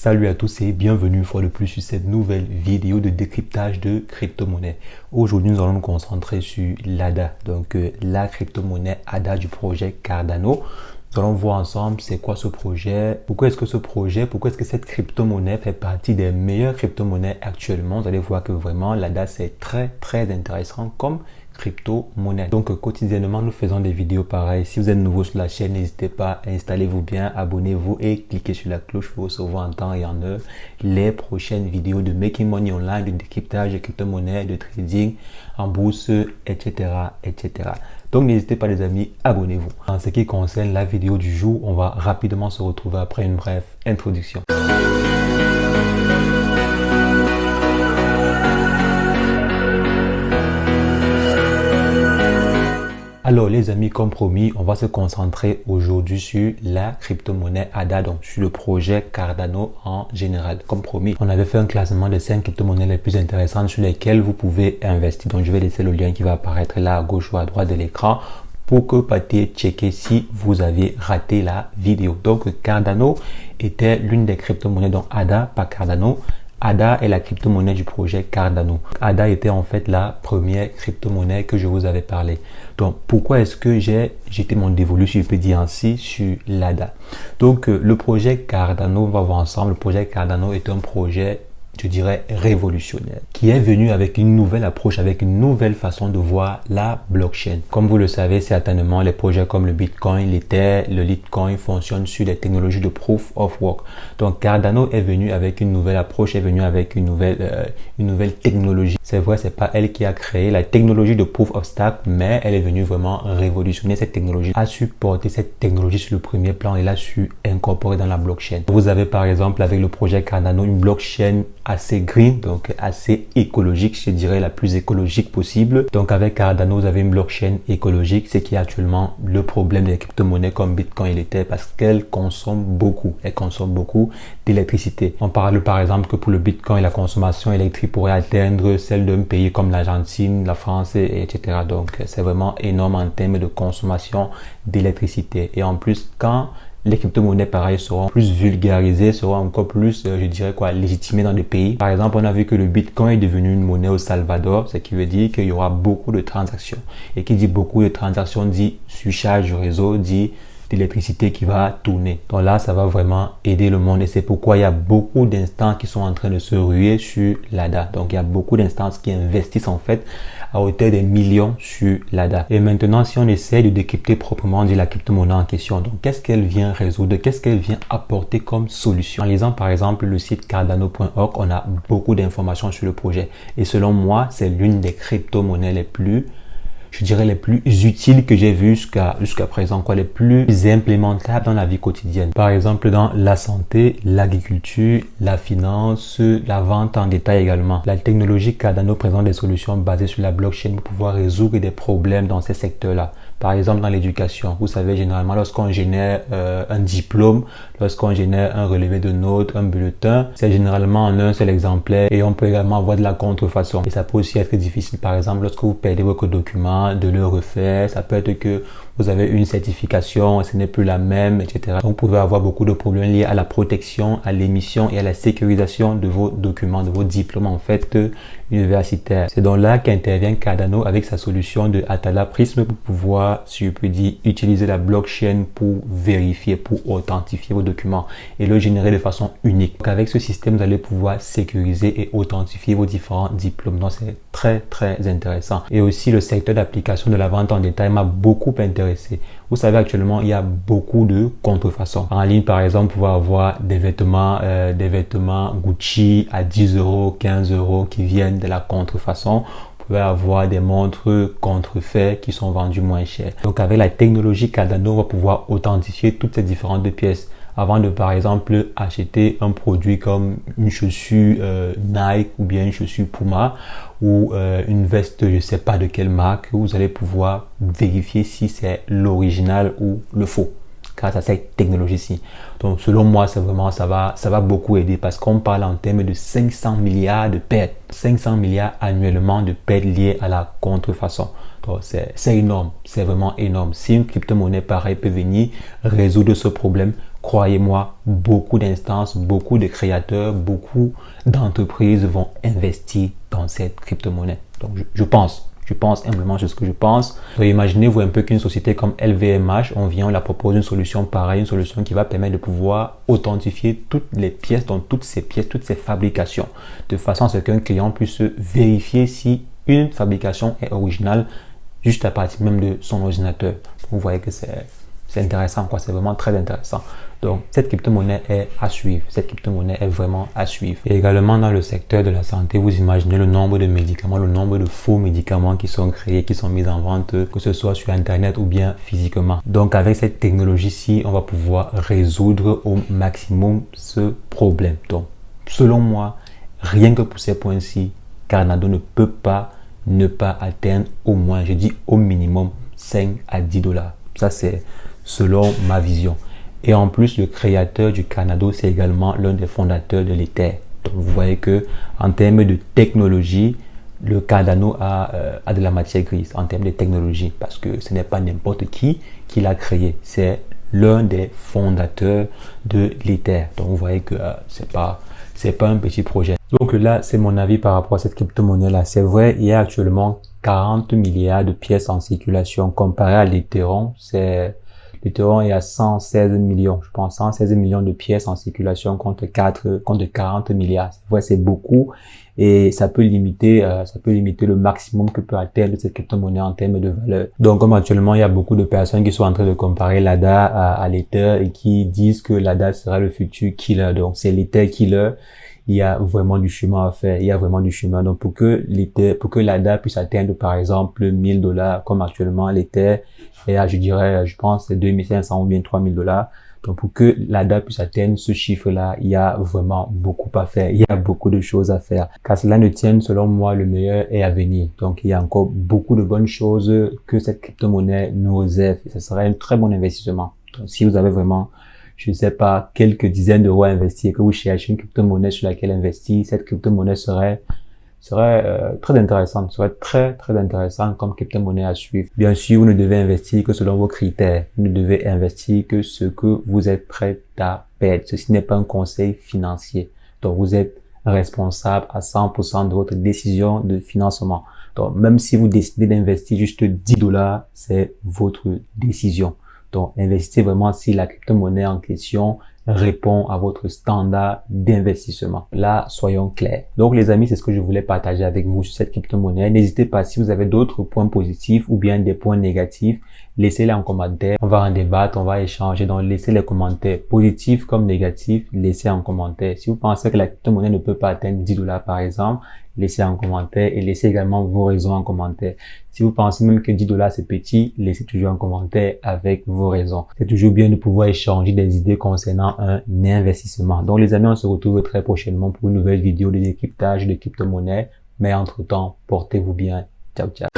Salut à tous et bienvenue une fois de plus sur cette nouvelle vidéo de décryptage de crypto-monnaie. Aujourd'hui, nous allons nous concentrer sur l'ADA, donc la crypto-monnaie ADA du projet Cardano. Nous allons voir ensemble c'est quoi ce projet, pourquoi est-ce que cette crypto-monnaie fait partie des meilleures crypto-monnaies actuellement. Vous allez voir que vraiment l'ADA c'est très intéressant comme crypto-monnaie. Donc quotidiennement nous faisons des vidéos pareilles. Si vous êtes nouveau sur la chaîne, n'hésitez pas, installez-vous bien, abonnez-vous et cliquez sur la cloche pour recevoir en temps et en heure les prochaines vidéos de making money online, de décryptage de crypto-monnaie, de trading en bourse, etc. Donc n'hésitez pas les amis, abonnez-vous. En ce qui concerne la vidéo du jour, on va rapidement se retrouver après une brève introduction. Alors les amis, comme promis, on va se concentrer aujourd'hui sur la crypto-monnaie ADA, donc sur le projet Cardano en général. Comme promis, on avait fait un classement des 5 crypto-monnaies les plus intéressantes sur lesquelles vous pouvez investir. Donc je vais laisser le lien qui va apparaître là à gauche ou à droite de l'écran pour que vous partiez checker si vous avez raté la vidéo. Donc Cardano était l'une des crypto-monnaies, donc ADA, pas Cardano. ADA est la crypto-monnaie du projet Cardano. ADA était en fait la première crypto-monnaie que je vous avais parlé. Donc, pourquoi est-ce que j'ai jeté mon dévolu, si je peux dire ainsi, sur l'ADA? Donc, le projet Cardano, on va voir ensemble, le projet Cardano est un projet, je dirais, révolutionnaire, qui est venu avec une nouvelle approche, avec une nouvelle façon de voir la blockchain. Comme vous le savez certainement, les projets comme le Bitcoin, l'Ether, le Litecoin fonctionnent sur des technologies de Proof of Work. Donc Cardano est venu avec une nouvelle approche, est venu avec une nouvelle technologie. C'est vrai, c'est pas elle qui a créé la technologie de Proof of Stake, mais elle est venue vraiment révolutionner cette technologie, a su porter cette technologie sur le premier plan et l'a su incorporer dans la blockchain. Vous avez par exemple avec le projet Cardano une blockchain assez green, donc assez écologique, je dirais la plus écologique possible. Donc avec Cardano, vous avez une blockchain écologique, ce qui est actuellement le problème des crypto-monnaies comme Bitcoin et l'Ether parce qu'elles consomment beaucoup. Elles consomment beaucoup d'électricité. On parle par exemple que pour le Bitcoin, la consommation électrique pourrait atteindre celle d'un pays comme l'Argentine, la France, etc. Donc c'est vraiment énorme en termes de consommation d'électricité. Et en plus, quand les crypto-monnaies, pareil, seront plus vulgarisées, seront encore plus, je dirais légitimées dans des pays. Par exemple, on a vu que le Bitcoin est devenu une monnaie au Salvador, ce qui veut dire qu'il y aura beaucoup de transactions. Et qui dit beaucoup de transactions dit surcharge du réseau, dit d'électricité qui va tourner. Donc là, ça va vraiment aider le monde et c'est pourquoi il y a beaucoup d'instances qui sont en train de se ruer sur l'ADA. Donc il y a beaucoup d'instances qui investissent en fait à hauteur des millions sur l'ADA. Et maintenant, si on essaie de décrypter proprement dit la crypto-monnaie en question, donc qu'est-ce qu'elle vient résoudre, qu'est-ce qu'elle vient apporter comme solution? En lisant par exemple le site cardano.org, on a beaucoup d'informations sur le projet et selon moi, c'est l'une des crypto-monnaies les plus utiles que j'ai vues jusqu'à présent, les plus implémentables dans la vie quotidienne. Par exemple, dans la santé, l'agriculture, la finance, la vente en détail également. La technologie Cardano présente des solutions basées sur la blockchain pour pouvoir résoudre des problèmes dans ces secteurs-là. Par exemple, dans l'éducation, vous savez, généralement, lorsqu'on génère un diplôme, lorsqu'on génère un relevé de notes, un bulletin, c'est généralement en un seul exemplaire et on peut également avoir de la contrefaçon. Et ça peut aussi être difficile, par exemple, lorsque vous perdez votre document, de le refaire. Ça peut être que vous avez une certification, ce n'est plus la même, etc. Donc, vous pouvez avoir beaucoup de problèmes liés à la protection, à l'émission et à la sécurisation de vos documents, de vos diplômes en fait universitaires. C'est donc là qu'intervient Cardano avec sa solution de Atala Prism pour pouvoir, si je peux dire, utiliser la blockchain pour vérifier, pour authentifier vos documents et le générer de façon unique. Donc, avec ce système, vous allez pouvoir sécuriser et authentifier vos différents diplômes. Donc, c'est très intéressant. Et aussi, le secteur d'application de la vente en détail m'a beaucoup intéressé. Vous savez, actuellement, il y a beaucoup de contrefaçons. En ligne, par exemple, vous pouvez avoir des vêtements Gucci à 10 €, 15 € qui viennent de la contrefaçon. Vous pouvez avoir des montres contrefaites qui sont vendues moins cher. Donc, avec la technologie Cardano, on va pouvoir authentifier toutes ces différentes pièces avant de, par exemple, acheter un produit comme une chaussure Nike ou bien une chaussure Puma ou une veste, je ne sais pas de quelle marque, vous allez pouvoir vérifier si c'est l'original ou le faux grâce à cette technologie-ci. Donc, selon moi, c'est vraiment, ça va beaucoup aider parce qu'on parle en termes de 500 milliards de pertes, 500 milliards annuellement de pertes liées à la contrefaçon. Donc, c'est énorme, c'est vraiment énorme. Si une crypto-monnaie pareille peut venir résoudre ce problème, croyez-moi, beaucoup d'instances, beaucoup de créateurs, beaucoup d'entreprises vont investir dans cette crypto-monnaie. Donc, je pense humblement, c'est ce que je pense. Donc, imaginez-vous un peu qu'une société comme LVMH, on vient, on la propose une solution pareille, une solution qui va permettre de pouvoir authentifier toutes les pièces, donc toutes ces pièces, toutes ces fabrications, de façon à ce qu'un client puisse vérifier si une fabrication est originale juste à partir même de son ordinateur. Vous voyez que c'est intéressant, quoi. C'est vraiment très intéressant. Donc, cette crypto-monnaie est à suivre. Cette crypto-monnaie est vraiment à suivre. Et également dans le secteur de la santé, vous imaginez le nombre de médicaments, le nombre de faux médicaments qui sont créés, qui sont mis en vente, que ce soit sur Internet ou bien physiquement. Donc, avec cette technologie-ci, on va pouvoir résoudre au maximum ce problème. Donc, selon moi, rien que pour ces points-ci, Cardano ne peut pas ne pas atteindre au moins, je dis au minimum, 5 à 10 dollars. Ça, c'est selon ma vision. Et en plus, le créateur du Cardano, c'est également l'un des fondateurs de l'Ether. Donc, vous voyez que en termes de technologie, le Cardano a de la matière grise en termes de technologie, parce que ce n'est pas n'importe qui l'a créé. C'est l'un des fondateurs de l'Ether. Donc, vous voyez que c'est pas un petit projet. Donc là, c'est mon avis par rapport à cette crypto-monnaie-là. C'est vrai, il y a actuellement 40 milliards de pièces en circulation comparé à l'Ethereum. L'Ethereum est à 116 millions, je pense, 116 millions de pièces en circulation contre 40 milliards. C'est vrai, c'est beaucoup et ça peut limiter le maximum que peut atteindre cette crypto-monnaie en termes de valeur. Donc, comme actuellement, il y a beaucoup de personnes qui sont en train de comparer l'ADA à l'Ether et qui disent que l'ADA sera le futur killer. Donc, c'est l'Ether killer. Il y a vraiment du chemin à faire. Il y a vraiment du chemin. Donc, pour que l'ADA puisse atteindre, par exemple, 1000 dollars, comme actuellement l'Ether, et là, je pense, c'est 2500 ou bien 3000 dollars. Donc, pour que l'ADA puisse atteindre ce chiffre-là, il y a vraiment beaucoup à faire. Il y a beaucoup de choses à faire. Car cela ne tienne, selon moi, le meilleur est à venir. Donc, il y a encore beaucoup de bonnes choses que cette crypto-monnaie nous réserve. Et ce serait un très bon investissement. Donc, si vous avez vraiment, je ne sais pas, quelques dizaines d'euros à investir, que vous cherchez une crypto-monnaie sur laquelle investir, cette crypto-monnaie serait très intéressante, serait très très intéressant comme crypto-monnaie à suivre. Bien sûr, vous ne devez investir que selon vos critères. Vous ne devez investir que ce que vous êtes prêt à perdre. Ceci n'est pas un conseil financier. Donc, vous êtes responsable à 100% de votre décision de financement. Donc, même si vous décidez d'investir juste 10 dollars, c'est votre décision. Donc, investissez vraiment si la crypto-monnaie en question répond à votre standard d'investissement. Là, soyons clairs. Donc, les amis, c'est ce que je voulais partager avec vous sur cette crypto-monnaie. N'hésitez pas, si vous avez d'autres points positifs ou bien des points négatifs, laissez-les en commentaire. On va en débattre, on va échanger. Donc, laissez les commentaires positifs comme négatifs, laissez en commentaire. Si vous pensez que la crypto-monnaie ne peut pas atteindre 10 dollars par exemple, laissez en commentaire et laissez également vos raisons en commentaire. Si vous pensez même que 10 dollars c'est petit, laissez toujours en commentaire avec vos raisons. C'est toujours bien de pouvoir échanger des idées concernant un investissement. Donc les amis, on se retrouve très prochainement pour une nouvelle vidéo de décryptage de crypto-monnaie. Mais entre-temps, portez-vous bien. Ciao, ciao.